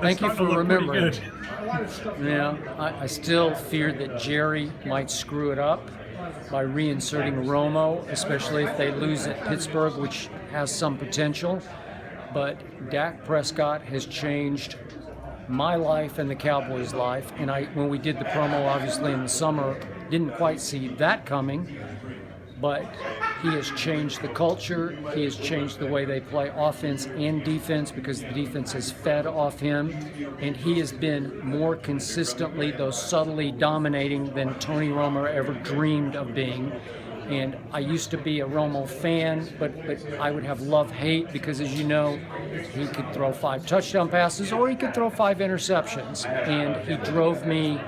Thank you for remembering. Good. Yeah, I still fear that Jerry might screw it up by reinserting Romo, especially if they lose at Pittsburgh, which has some potential. But Dak Prescott has changed my life and the Cowboys' life. And when we did the promo, obviously in the summer, didn't quite see that coming. But he has changed the culture. He has changed the way they play offense and defense because the defense has fed off him. And he has been more consistently, though subtly, dominating than Tony Romo ever dreamed of being. And I used to be a Romo fan, but I would have love-hate because, as you know, he could throw 5 touchdown passes or he could throw 5 interceptions. And he drove me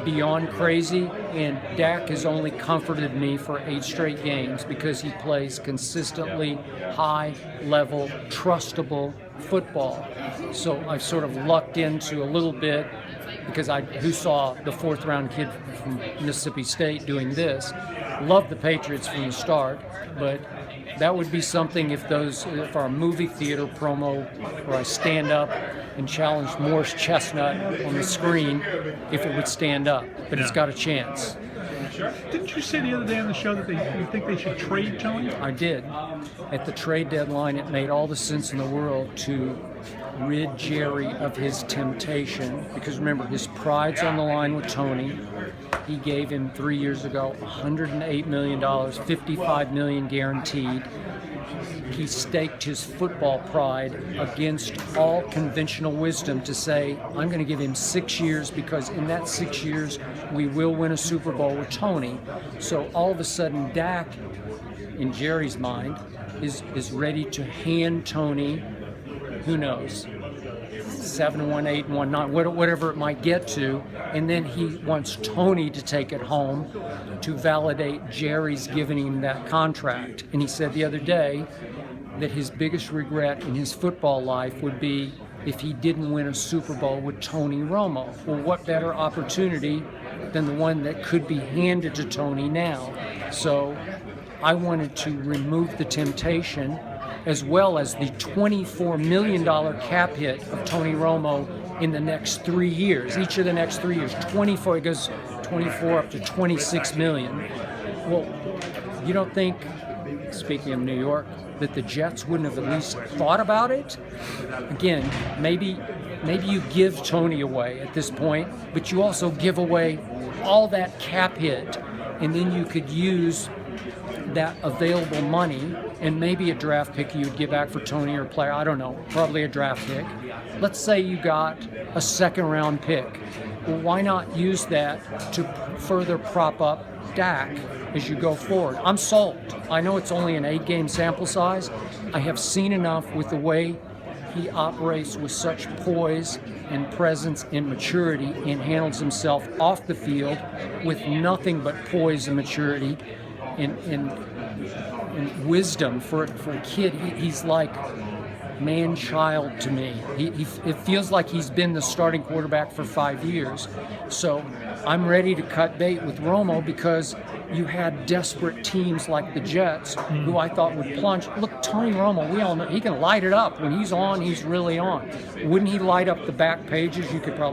beyond crazy, and Dak has only comforted me for 8 straight games because he plays consistently high-level, trustable football. So I've sort of lucked into a little bit because who saw the 4th-round kid from Mississippi State doing this. Loved the Patriots from the start, but that would be something if our movie theater promo where I stand up and challenge Morris Chestnut on the screen, if it would stand up, but it's got a chance. Didn't you say the other day on the show that you think they should trade Tony? I did. At the trade deadline, it made all the sense in the world to rid Jerry of his temptation, because remember, his pride's on the line with Tony. He gave him 3 years ago $108 million, $55 million guaranteed. He staked his football pride against all conventional wisdom to say, I'm going to give him 6 years because in that 6 years we will win a Super Bowl with Tony. So all of a sudden Dak, in Jerry's mind, is ready to hand Tony, who knows, 7-1, 8-1, 9, whatever it might get to, and then he wants Tony to take it home to validate Jerry's giving him that contract. And he said the other day that his biggest regret in his football life would be if he didn't win a Super Bowl with Tony Romo. Well, what better opportunity than the one that could be handed to Tony now? So I wanted to remove the temptation, as well as the $24 million cap hit of Tony Romo in the next 3 years. Each of the next 3 years, 24, it goes 24 up to 26 million. Well, you don't think, speaking of New York, that the Jets wouldn't have at least thought about it? Again, maybe you give Tony away at this point, but you also give away all that cap hit, and then you could use that available money and maybe a draft pick you'd give back for Tony or a player, I don't know, probably a draft pick. Let's say you got a 2nd-round pick. Well, why not use that to further prop up Dak as you go forward? I'm sold. I know it's only an 8-game sample size. I have seen enough with the way he operates with such poise and presence and maturity and handles himself off the field with nothing but poise and maturity and wisdom for a kid. He's like man-child to me. It feels like he's been the starting quarterback for 5 years. So I'm ready to cut bait with Romo because you had desperate teams like the Jets who I thought would plunge. Look, Tony Romo, we all know he can light it up. When he's on, he's really on. Wouldn't he light up the back pages? You could probably